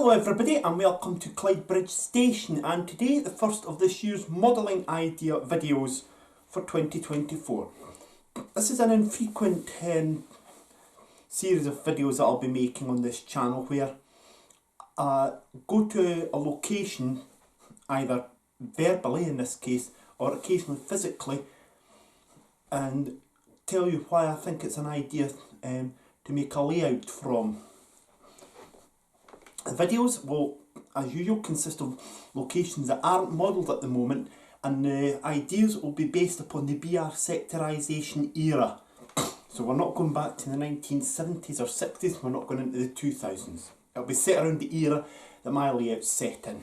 Hello everybody and welcome to Clydebridge Station, and today the first of this year's modelling idea videos for 2024. This is an infrequent series of videos that I'll be making on this channel where I go to a location, either verbally in this case or occasionally physically, and tell you why I think it's an idea to make a layout from. The videos will, as usual, consist of locations that aren't modelled at the moment, and the ideas will be based upon the BR sectorisation era. So we're not going back to the 1970s or 60s, we're not going into the 2000s. It'll be set around the era that my layout's set in.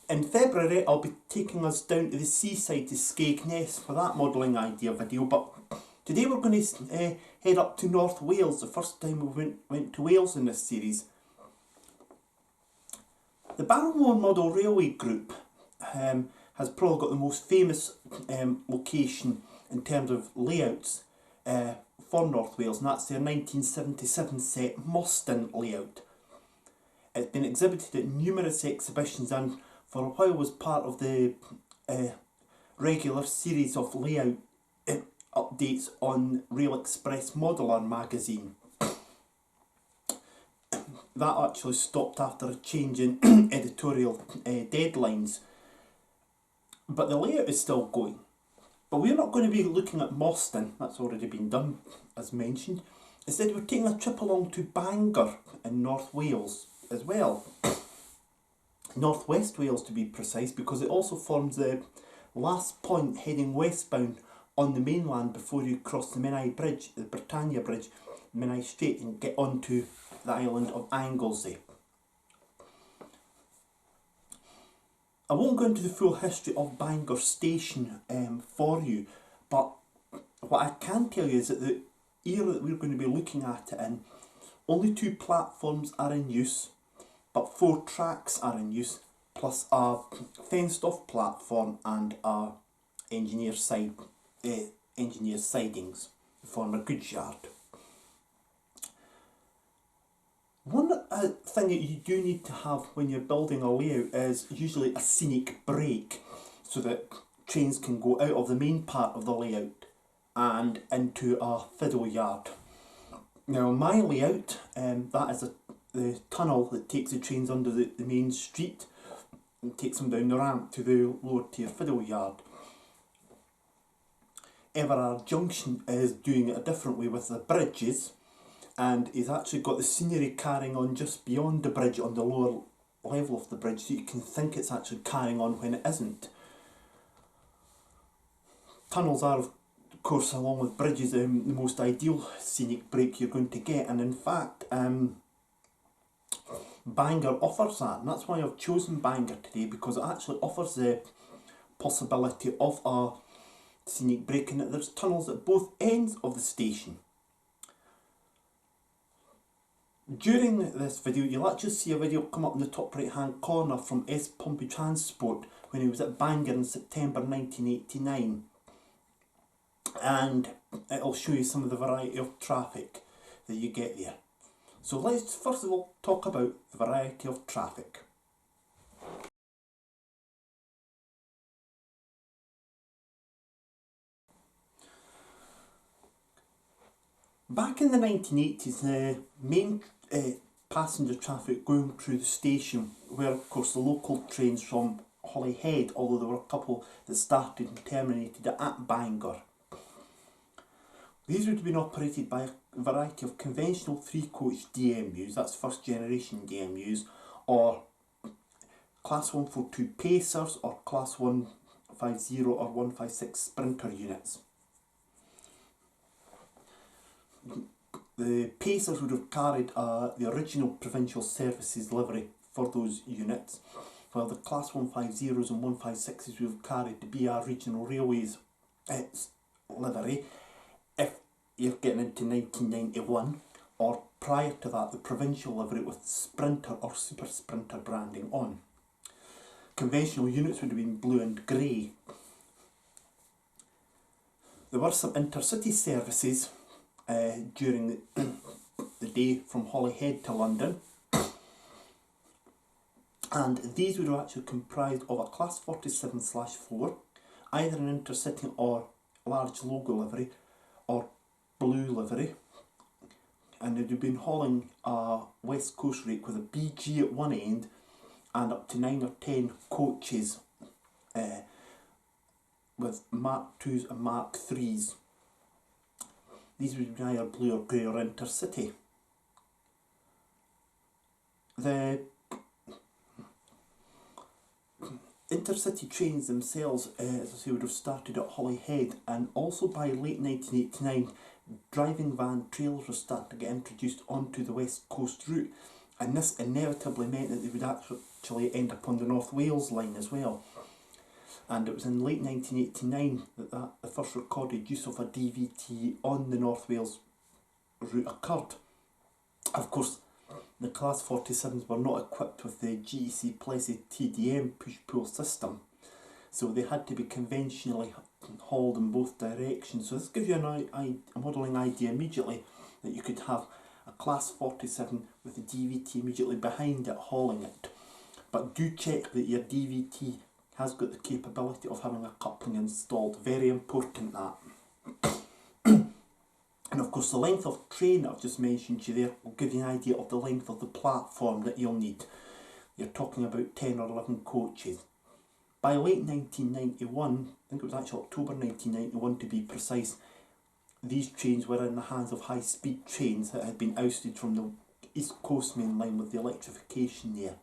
In February I'll be taking us down to the seaside to Skegness for that modelling idea video, but today we're going to head up to North Wales, the first time we went to Wales in this series. The Bangor Model Railway Group has probably got the most famous location in terms of layouts for North Wales, and that's their 1977 set Mostyn layout. It's been exhibited at numerous exhibitions and for a while was part of the regular series of layout updates on Rail Express Modeller magazine. That actually stopped after a change in editorial deadlines, but the layout is still going. But we're not going to be looking at Mostyn, that's already been done as mentioned. Instead we're taking a trip along to Bangor in North Wales as well. North West Wales to be precise, because it also forms the last point heading westbound on the mainland before you cross the Menai Bridge, the Britannia Bridge, Menai Strait, and get onto the island of Anglesey. I won't go into the full history of Bangor Station for you, but what I can tell you is that the era that we're going to be looking at it in, only 2 platforms are in use, but 4 tracks are in use, plus a fenced off platform and a engineer sidings to form a goods yard. One thing that you do need to have when you're building a layout is usually a scenic break, so that trains can go out of the main part of the layout and into a fiddle yard. Now my layout, that is the tunnel that takes the trains under the main street and takes them down the ramp to the lower tier fiddle yard. Everard Junction is doing it a different way with the bridges, and he's actually got the scenery carrying on just beyond the bridge on the lower level of the bridge, so you can think it's actually carrying on when it isn't. Tunnels are, of course, along with bridges, the most ideal scenic break you're going to get, and in fact Bangor offers that, and that's why I've chosen Bangor today, because it actually offers the possibility of a scenic break in that there's tunnels at both ends of the station. During this video you'll actually see a video come up in the top right hand corner from S Pompey Transport when he was at Bangor in September 1989, and it'll show you some of the variety of traffic that you get there. So let's first of all talk about the variety of traffic. Back in the 1980s, the main passenger traffic going through the station were, of course, the local trains from Holyhead, although there were a couple that started and terminated at Bangor. These would have been operated by a variety of conventional 3-coach DMUs, that's first generation DMUs, or Class 142 Pacers, or Class 150 or 156 Sprinter units. The Pacers would have carried the original provincial services livery for those units, while the Class 150s and 156s would have carried the BR Regional Railways livery, if you're getting into 1991, or prior to that the provincial livery with Sprinter or Super Sprinter branding on. Conventional units would have been blue and grey. There were some intercity services during the day from Holyhead to London. And these would have actually comprised of a Class 47/4, either an intercity or large logo livery or blue livery. And they'd have been hauling a West Coast rake with a BG at one end and up to 9 or 10 coaches with Mark IIs and Mark IIIs. These would be either blue or grey or intercity. The intercity trains themselves, as I say, would have started at Holyhead, and also by late 1989 driving van trails were starting to get introduced onto the West Coast route, and this inevitably meant that they would actually end up on the North Wales line as well. And it was in late 1989 that the first recorded use of a DVT on the North Wales route occurred. Of course, the Class 47s were not equipped with the GEC Plessy TDM push-pull system, so they had to be conventionally hauled in both directions. So this gives you a modelling idea immediately that you could have a Class 47 with the DVT immediately behind it hauling it. But do check that your DVT has got the capability of having a coupling installed. Very important, that. And of course the length of train I've just mentioned to you there will give you an idea of the length of the platform that you'll need. You're talking about 10 or 11 coaches. By late 1991, I think it was actually October 1991 to be precise, these trains were in the hands of high-speed trains that had been ousted from the East Coast main line with the electrification there.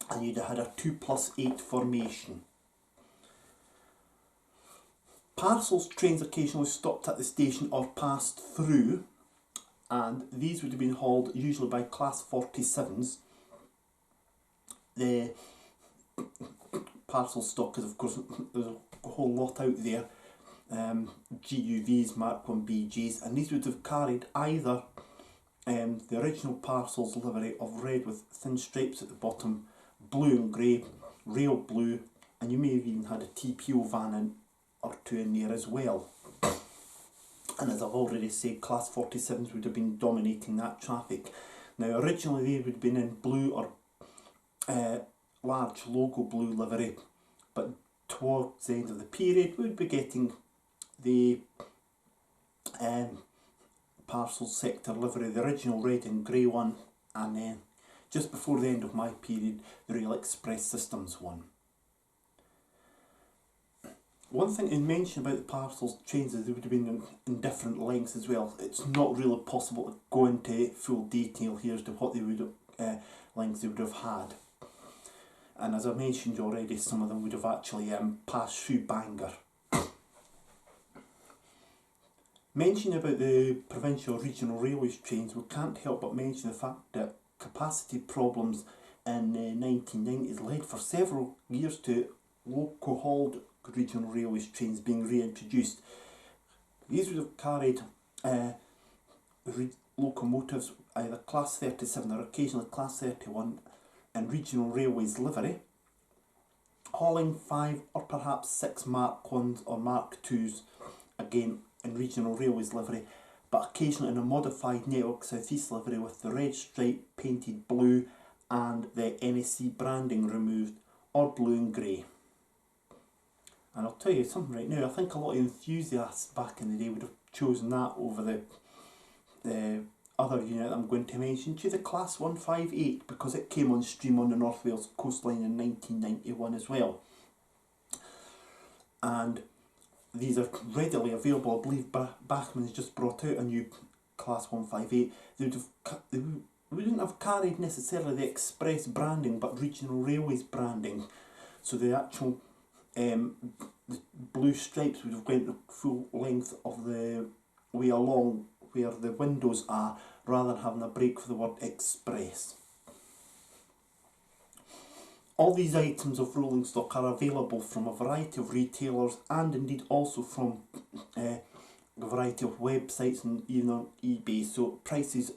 And you'd have had a 2+8 formation. Parcels trains occasionally stopped at the station or passed through, and these would have been hauled usually by Class 47s. The parcel stock is, of course, there's a whole lot out there. GUVs, Mark 1 BGs, and these would have carried either the original parcels livery of red with thin stripes at the bottom, blue and grey, rail blue, and you may have even had a TPO van in or two in there as well. And as I've already said, Class 47s would have been dominating that traffic. Now originally they would have been in blue or large logo blue livery, but towards the end of the period we would be getting the parcel sector livery, the original red and grey one, and then just before the end of my period, the Rail Express Systems one. One thing to mention about the parcels trains is they would have been in different lengths as well. It's not really possible to go into full detail here as to what they would have, lengths they would have had. And as I mentioned already, some of them would have actually passed through Bangor. Mentioning about the provincial regional railways trains, we can't help but mention the fact that capacity problems in the 1990s led for several years to local hauled regional railways trains being reintroduced. These would have carried locomotives, either Class 37 or occasionally Class 31 in regional railways livery, hauling 5 or perhaps 6 Mark 1s or Mark 2s, again in regional railways livery, but occasionally in a modified Network South East livery with the red stripe painted blue and the NSC branding removed, or blue and grey. And I'll tell you something right now, I think a lot of enthusiasts back in the day would have chosen that over the other unit I'm going to mention to you, the Class 158, because it came on stream on the North Wales coastline in 1991 as well. And these are readily available. I believe Bachmann's just brought out a new Class 158. They wouldn't have carried necessarily the express branding, but regional railways branding. So the actual the blue stripes would have went the full length of the way along where the windows are, rather than having a break for the word express. All these items of rolling stock are available from a variety of retailers, and indeed also from a variety of websites and even on eBay, so prices,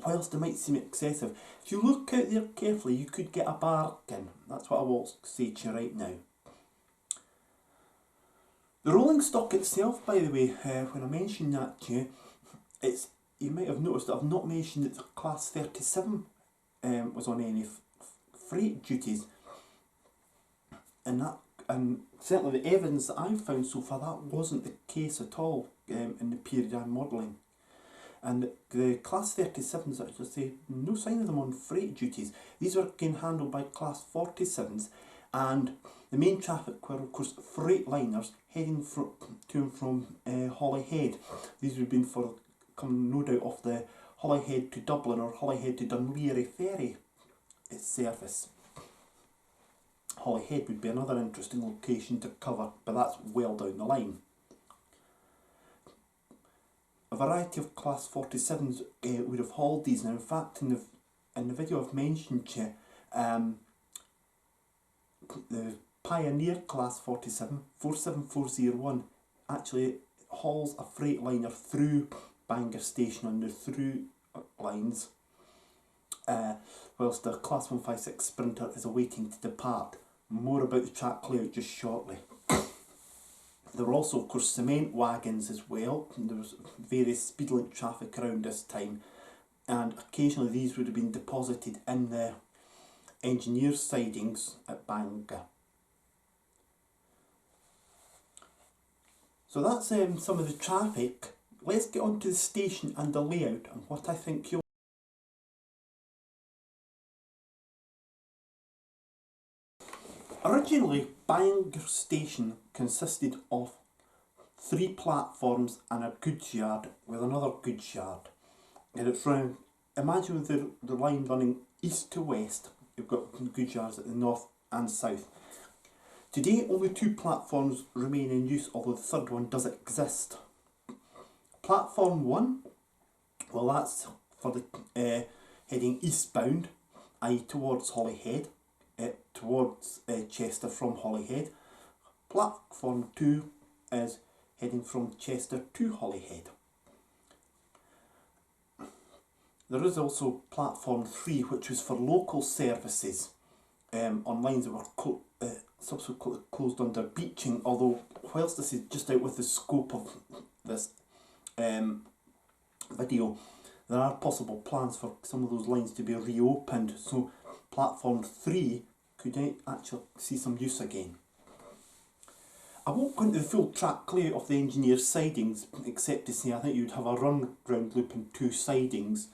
whilst they might seem excessive, if you look out there carefully you could get a bargain. That's what I will say to you right now. The rolling stock itself, by the way, when I mention that to you, it's you might have noticed that I've not mentioned that the Class 37 was on any freight duties, and certainly the evidence that I've found so far, that wasn't the case at all in the period I'm modelling. And the Class 37s, I should say, no sign of them on freight duties. These were again handled by Class 47s, and the main traffic were of course freight liners heading to and from Holyhead. These would have been for coming no doubt off the Holyhead to Dublin or Holyhead to Dunleary ferry service. Holyhead would be another interesting location to cover, but that's well down the line. A variety of Class 47s would have hauled these, and in fact in the video I've mentioned to you, the Pioneer Class 47, 47401, actually hauls a freight liner through Bangor station on the through lines, whilst the Class 156 Sprinter is awaiting to depart. More about the track layout just shortly. There were also of course cement wagons as well. There was various speed limit traffic around this time, and occasionally these would have been deposited in the engineers' sidings at Bangor. So that's some of the traffic. Let's get on to the station and the layout and what I think you'll... Originally, Bangor station consisted of 3 platforms and a goods yard with another goods yard. And it's round, imagine with the line running east to west, you've got goods yards at the north and south. Today only 2 platforms remain in use, although the third one does exist. Platform 1, well that's for the heading eastbound, i.e. towards Holyhead, towards Chester from Holyhead. Platform 2 is heading from Chester to Holyhead. There is also platform 3, which was for local services on lines that were subsequently closed under beaching, although whilst this is just out with the scope of this video, there are possible plans for some of those lines to be reopened, so platform 3 could actually see some use again. I won't go into the full track layout of the engineer's sidings, except to say I think you'd have a run round loop and 2 sidings,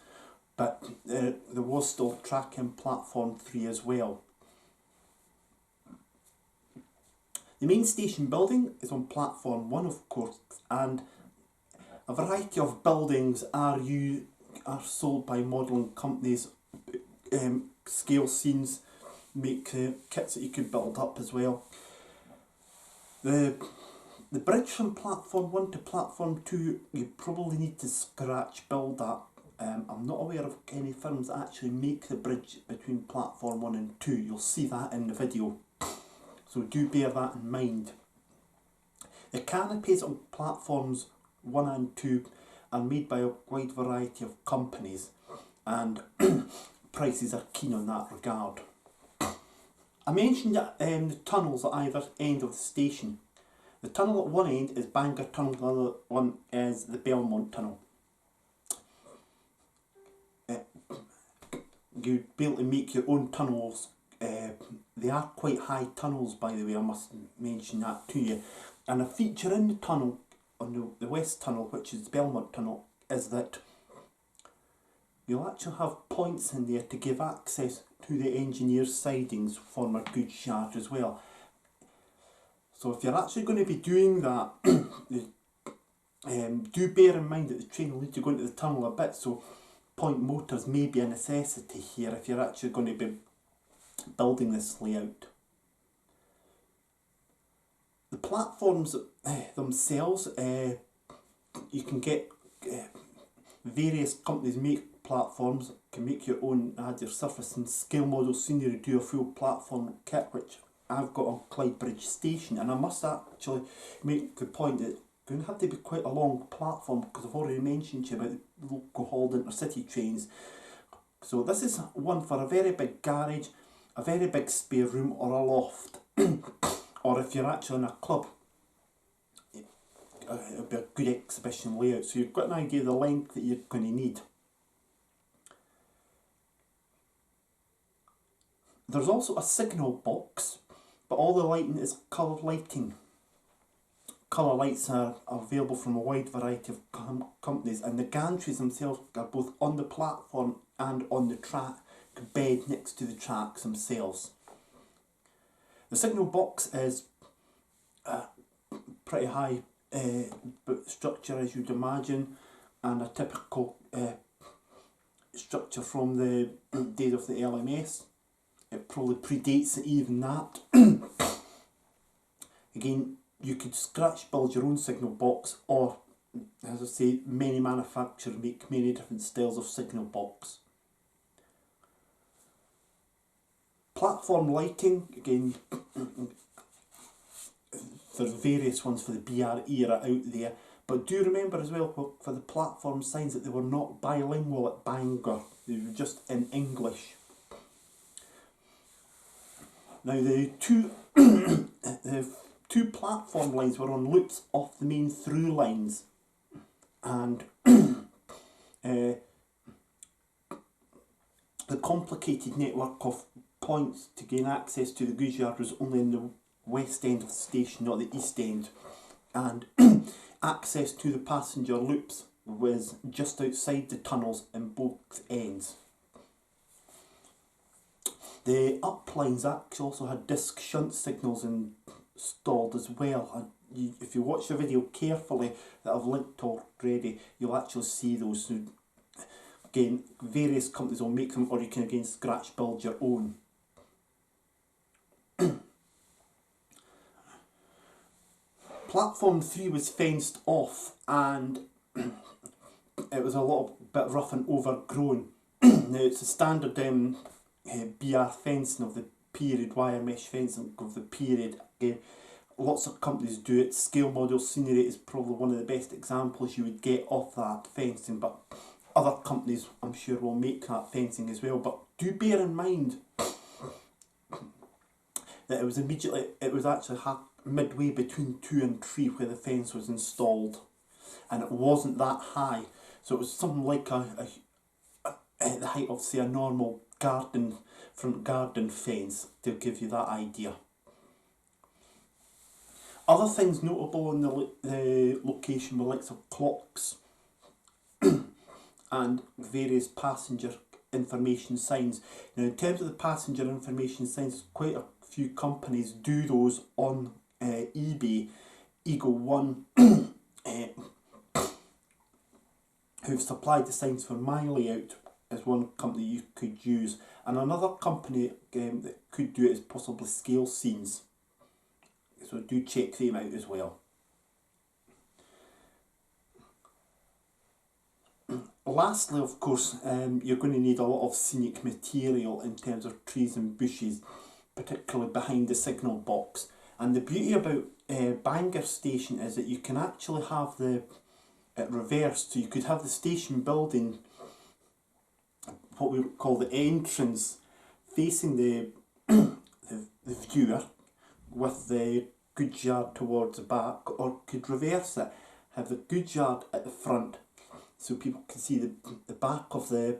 but there was still track in platform 3 as well. The main station building is on platform 1 of course, and a variety of buildings are sold by modelling companies, scale scenes, make kits that you could build up as well. The bridge from platform 1 to platform 2, you probably need to scratch build that. I'm not aware of any firms that actually make the bridge between platform 1 and 2. You'll see that in the video, so do bear that in mind. The canopies on platforms 1 and 2 are made by a wide variety of companies, and prices are keen on that regard. I mentioned the tunnels at either end of the station. The tunnel at one end is Bangor Tunnel, the other one is the Belmont Tunnel. You'd be able to make your own tunnels. They are quite high tunnels, by the way, I must mention that to you. And a feature in the tunnel, on the West Tunnel, which is the Belmont Tunnel, is that you'll actually have points in there to give access to the engineer's sidings, former goods yard as well. So if you're actually going to be doing that, do bear in mind that the train will need to go into the tunnel a bit, so point motors may be a necessity here if you're actually going to be building this layout. The platforms themselves, you can get various companies make platforms, can make your own, add your surface and scale model scenery, do a full platform kit, which I've got on Clydebridge station. And I must actually make the point that it's going to have to be quite a long platform, because I've already mentioned to you about the local hauled intercity trains. So this is one for a very big garage, a very big spare room, or a loft. Or if you're actually in a club, it'll be a good exhibition layout, so you've got an idea of the length that you're going to need. There's also a signal box, but all the lighting is colour lighting. Colour lights are available from a wide variety of companies, and the gantries themselves are both on the platform and on the track bed next to the tracks themselves. The signal box is a pretty high structure, as you'd imagine, and a typical structure from the days of the LMS. It probably predates even that. Again, you could scratch build your own signal box, or, as I say, many manufacturers make many different styles of signal box. Platform lighting, again, there's various ones for the BR era out there, but do remember as well for the platform signs that they were not bilingual at Bangor, they were just in English. Now the two platform lines were on loops off the main through lines, and the complicated network of points to gain access to the goods yard was only in the west end of the station, not the east end, and access to the passenger loops was just outside the tunnels in both ends. The up lines actually also had disc shunt signals installed as well, and if you watch the video carefully that I've linked already, you'll actually see those. So again, various companies will make them, or you can again scratch build your own. Platform 3 was fenced off, and it was a little bit rough and overgrown. Now it's a standard BR fencing of the period, wire mesh fencing of the period. Lots of companies do it. Scale model scenery is probably one of the best examples you would get of that fencing, but other companies I'm sure will make that fencing as well. But do bear in mind that it was actually midway between 2 and 3 where the fence was installed, and it wasn't that high, so it was something like at the height of, say, a normal front garden fence, to give you that idea. Other things notable in the location were likes of clocks and various passenger information signs. Now, in terms of the passenger information signs, quite a few companies do those on eBay. Eagle One, who've supplied the signs for my layout, is one company you could use, and another company that could do it is possibly Scale Scenes, so do check them out as well. Lastly, of course, you're going to need a lot of scenic material in terms of trees and bushes, particularly behind the signal box. And the beauty about Bangor station is that you can actually have it reversed, so you could have the station building, what we would call the entrance, facing the viewer with the goods yard towards the back, or could reverse it, have the goods yard at the front so people can see the back of the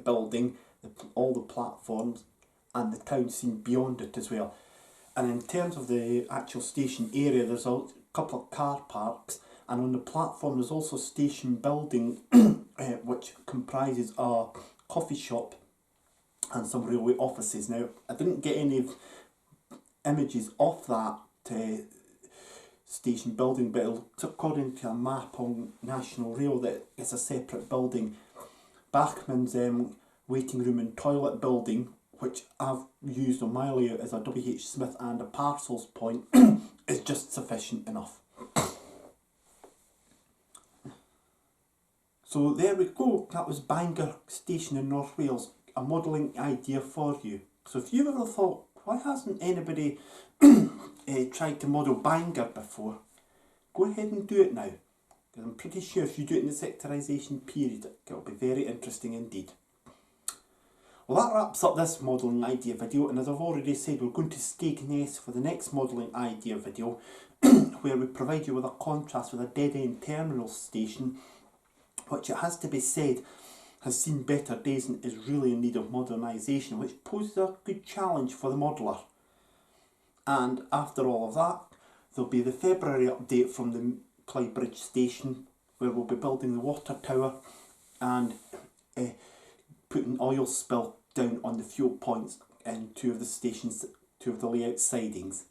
building, all the platforms and the town scene beyond it as well. And in terms of the actual station area, there's a couple of car parks, and on the platform there's also a station building which comprises a coffee shop and some railway offices. Now, I didn't get any images of that station building, but it looks, according to a map on National Rail, that it's a separate building. Bachman's waiting room and toilet building, which I've used on my layout as a WH Smith and a parcels point, is just sufficient enough. So there we go, that was Bangor Station in North Wales, a modelling idea for you. So if you've ever thought, why hasn't anybody tried to model Bangor before, go ahead and do it now, because I'm pretty sure if you do it in the sectorisation period, it'll be very interesting indeed. Well, that wraps up this modelling idea video, and as I've already said, we're going to Skegness for the next modelling idea video, where we provide you with a contrast with a dead-end terminal station, which, it has to be said, has seen better days and is really in need of modernisation, which poses a good challenge for the modeller. And after all of that, there'll be the February update from the Clydebridge station, where we'll be building the water tower and putting oil spill down on the fuel points in two of the stations, two of the layout sidings.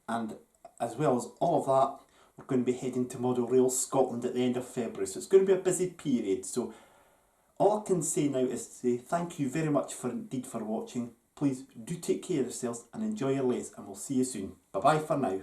And as well as all of that, we're going to be heading to Model Rail Scotland at the end of February, so it's going to be a busy period. So all I can say now is to say thank you very much for watching. Please do take care of yourselves and enjoy your lays, and we'll see you soon. Bye bye for now.